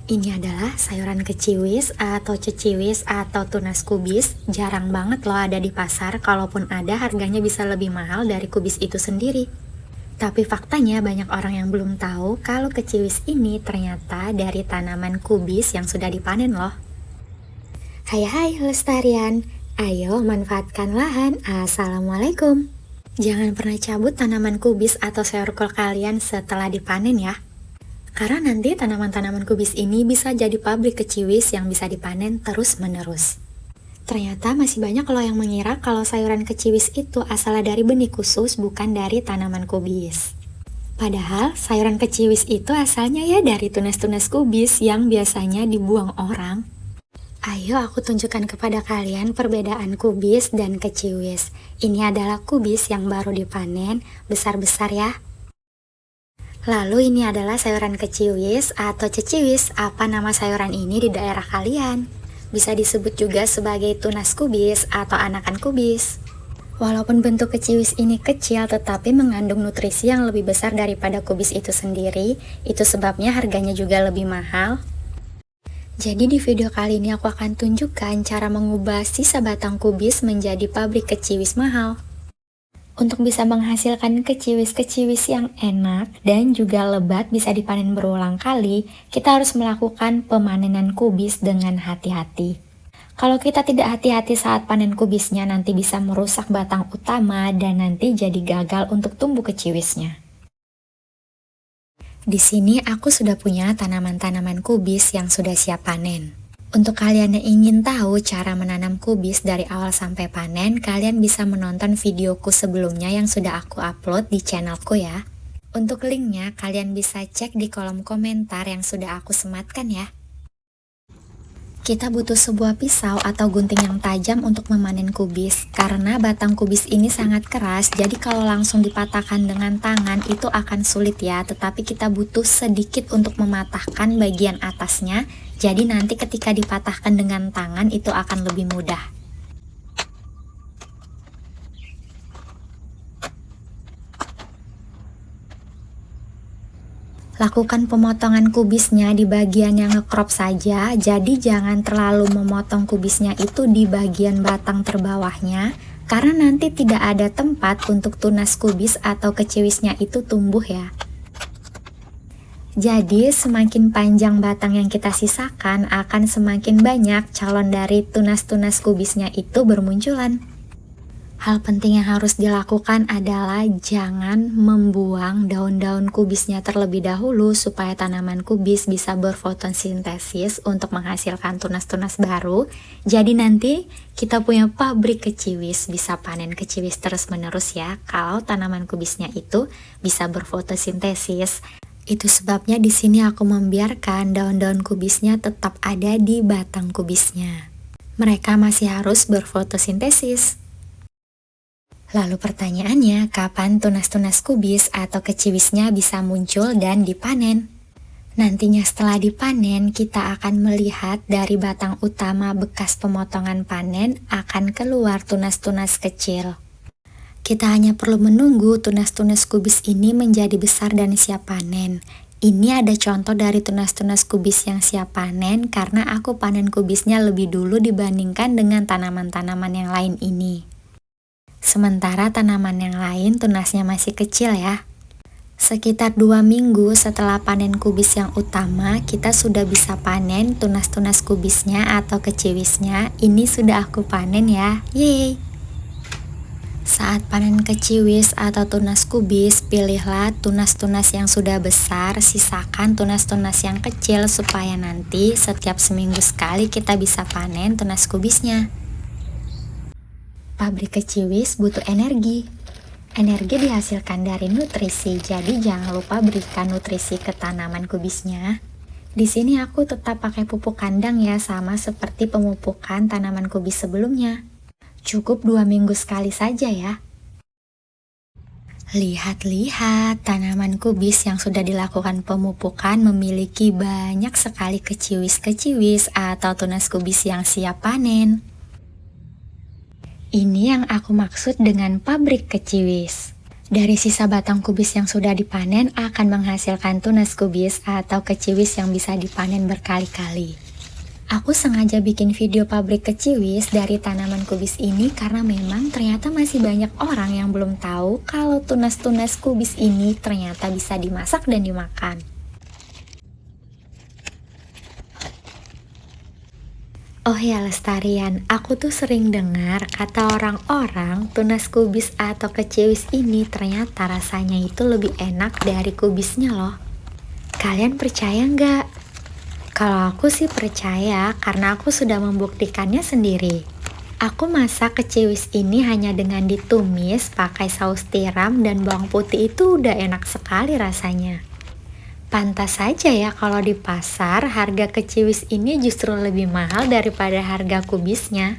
Ini adalah sayuran keciwis atau ceciwis atau tunas kubis. Jarang banget loh ada di pasar, kalaupun ada harganya bisa lebih mahal dari kubis itu sendiri. Tapi faktanya banyak orang yang belum tahu kalau keciwis ini ternyata dari tanaman kubis yang sudah dipanen loh. Hai lestarian, ayo manfaatkan lahan. Assalamualaikum. Jangan pernah cabut tanaman kubis atau sayur kol kalian setelah dipanen ya. Karena nanti tanaman-tanaman kubis ini bisa jadi pabrik keciwis yang bisa dipanen terus-menerus. Ternyata masih banyak loh yang mengira kalau sayuran keciwis itu asal dari benih khusus, bukan dari tanaman kubis. Padahal sayuran keciwis itu asalnya ya dari tunas-tunas kubis yang biasanya dibuang orang. Ayo aku tunjukkan kepada kalian perbedaan kubis dan keciwis. Ini adalah kubis yang baru dipanen, besar-besar ya. Lalu ini adalah sayuran keciwis atau ceciwis. Apa nama sayuran ini di daerah kalian? Bisa disebut juga sebagai tunas kubis atau anakan kubis. Walaupun bentuk keciwis ini kecil, tetapi mengandung nutrisi yang lebih besar daripada kubis itu sendiri. Itu sebabnya harganya juga lebih mahal. Jadi di video kali ini aku akan tunjukkan cara mengubah sisa batang kubis menjadi pabrik keciwis mahal. Untuk bisa menghasilkan keciwis-keciwis yang enak dan juga lebat bisa dipanen berulang kali, kita harus melakukan pemanenan kubis dengan hati-hati. Kalau kita tidak hati-hati saat panen kubisnya, nanti bisa merusak batang utama dan nanti jadi gagal untuk tumbuh keciwisnya. Di sini aku sudah punya tanaman-tanaman kubis yang sudah siap panen. Untuk kalian yang ingin tahu cara menanam kubis dari awal sampai panen, kalian bisa menonton videoku sebelumnya yang sudah aku upload di channelku ya. Untuk linknya, kalian bisa cek di kolom komentar yang sudah aku sematkan ya. Kita butuh sebuah pisau atau gunting yang tajam untuk memanen kubis. Karena batang kubis ini sangat keras, jadi kalau langsung dipatahkan dengan tangan itu akan sulit ya. Tetapi kita butuh sedikit untuk mematahkan bagian atasnya. Jadi nanti ketika dipatahkan dengan tangan itu akan lebih mudah. Lakukan pemotongan kubisnya di bagian yang ngekrop saja, jadi jangan terlalu memotong kubisnya itu di bagian batang terbawahnya, karena nanti tidak ada tempat untuk tunas kubis atau keciwisnya itu tumbuh ya. Jadi semakin panjang batang yang kita sisakan, akan semakin banyak calon dari tunas-tunas kubisnya itu bermunculan. Hal penting yang harus dilakukan adalah jangan membuang daun-daun kubisnya terlebih dahulu supaya tanaman kubis bisa berfotosintesis untuk menghasilkan tunas-tunas baru. Jadi nanti kita punya pabrik keciwis, bisa panen keciwis terus-menerus ya kalau tanaman kubisnya itu bisa berfotosintesis. Itu sebabnya di sini aku membiarkan daun-daun kubisnya tetap ada di batang kubisnya. Mereka masih harus berfotosintesis. Lalu pertanyaannya, kapan tunas-tunas kubis atau keciwisnya bisa muncul dan dipanen? Nantinya setelah dipanen, kita akan melihat dari batang utama bekas pemotongan panen akan keluar tunas-tunas kecil. Kita hanya perlu menunggu tunas-tunas kubis ini menjadi besar dan siap panen. Ini ada contoh dari tunas-tunas kubis yang siap panen karena aku panen kubisnya lebih dulu dibandingkan dengan tanaman-tanaman yang lain ini. Sementara tanaman yang lain tunasnya masih kecil ya. Sekitar 2 minggu setelah panen kubis yang utama, kita sudah bisa panen tunas-tunas kubisnya atau keciwisnya. Ini sudah aku panen ya, yeay! Saat panen keciwis atau tunas kubis, pilihlah tunas-tunas yang sudah besar, sisakan tunas-tunas yang kecil supaya nanti setiap seminggu sekali kita bisa panen tunas kubisnya. Pabrik keciwis butuh energi. Energi dihasilkan dari nutrisi, jadi jangan lupa berikan nutrisi ke tanaman kubisnya. Di sini aku tetap pakai pupuk kandang ya, sama seperti pemupukan tanaman kubis sebelumnya. Cukup 2 minggu sekali saja ya. Lihat-lihat, tanaman kubis yang sudah dilakukan pemupukan memiliki banyak sekali keciwis-keciwis atau tunas kubis yang siap panen. Ini yang aku maksud dengan pabrik keciwis. Dari sisa batang kubis yang sudah dipanen akan menghasilkan tunas kubis atau keciwis yang bisa dipanen berkali-kali. Aku sengaja bikin video pabrik keciwis dari tanaman kubis ini karena memang ternyata masih banyak orang yang belum tahu kalau tunas-tunas kubis ini ternyata bisa dimasak dan dimakan. Oh ya Lestarian, aku tuh sering dengar kata orang-orang tunas kubis atau keciwis ini ternyata rasanya itu lebih enak dari kubisnya loh. Kalian percaya nggak? Kalau aku sih percaya karena aku sudah membuktikannya sendiri. Aku masak keciwis ini hanya dengan ditumis pakai saus tiram dan bawang putih itu udah enak sekali rasanya. Pantas saja ya kalau di pasar harga keciwis ini justru lebih mahal daripada harga kubisnya.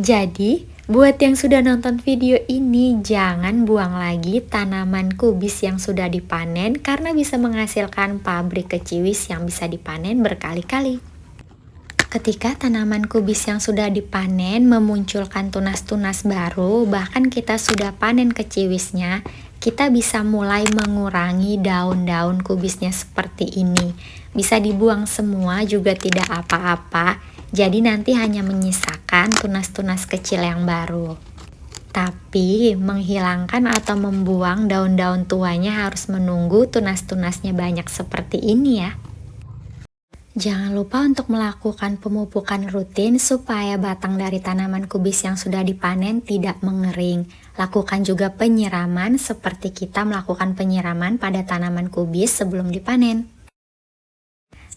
Jadi, buat yang sudah nonton video ini, jangan buang lagi tanaman kubis yang sudah dipanen karena bisa menghasilkan pabrik keciwis yang bisa dipanen berkali-kali. Ketika tanaman kubis yang sudah dipanen memunculkan tunas-tunas baru, bahkan kita sudah panen keciwisnya, kita bisa mulai mengurangi daun-daun kubisnya seperti ini. Bisa dibuang semua juga tidak apa-apa, jadi nanti hanya menyisakan tunas-tunas kecil yang baru. Tapi menghilangkan atau membuang daun-daun tuanya harus menunggu tunas-tunasnya banyak seperti ini ya. Jangan lupa untuk melakukan pemupukan rutin supaya batang dari tanaman kubis yang sudah dipanen tidak mengering. Lakukan juga penyiraman seperti kita melakukan penyiraman pada tanaman kubis sebelum dipanen.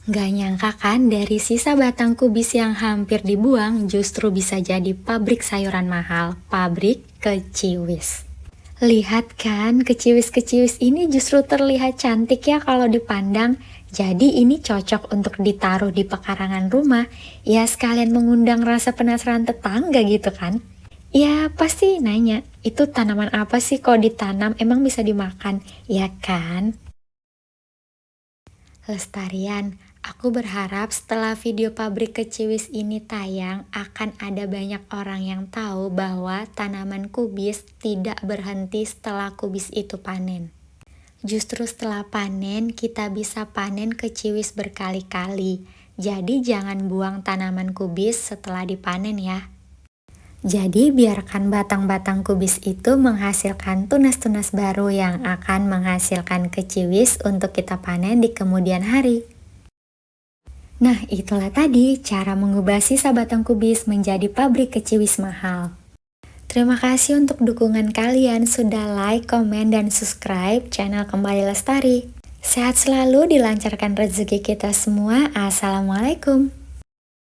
Gak nyangka kan dari sisa batang kubis yang hampir dibuang justru bisa jadi pabrik sayuran mahal, pabrik keciwis. Lihat kan, keciwis-keciwis ini justru terlihat cantik ya kalau dipandang. Jadi ini cocok untuk ditaruh di pekarangan rumah. Ya sekalian mengundang rasa penasaran tetangga gitu kan. Ya pasti nanya, itu tanaman apa sih kalau ditanam emang bisa dimakan? Ya kan? Lestarian, aku berharap setelah video pabrik keciwis ini tayang akan ada banyak orang yang tahu bahwa tanaman kubis tidak berhenti setelah kubis itu panen. Justru setelah panen kita bisa panen keciwis berkali-kali. Jadi jangan buang tanaman kubis setelah dipanen ya. Jadi biarkan batang-batang kubis itu menghasilkan tunas-tunas baru yang akan menghasilkan keciwis untuk kita panen di kemudian hari. Nah, itulah tadi cara mengubah sisa batang kubis menjadi pabrik keciwis mahal. Terima kasih untuk dukungan kalian sudah like, komen, dan subscribe channel Kembali Lestari. Sehat selalu, dilancarkan rezeki kita semua. Assalamualaikum.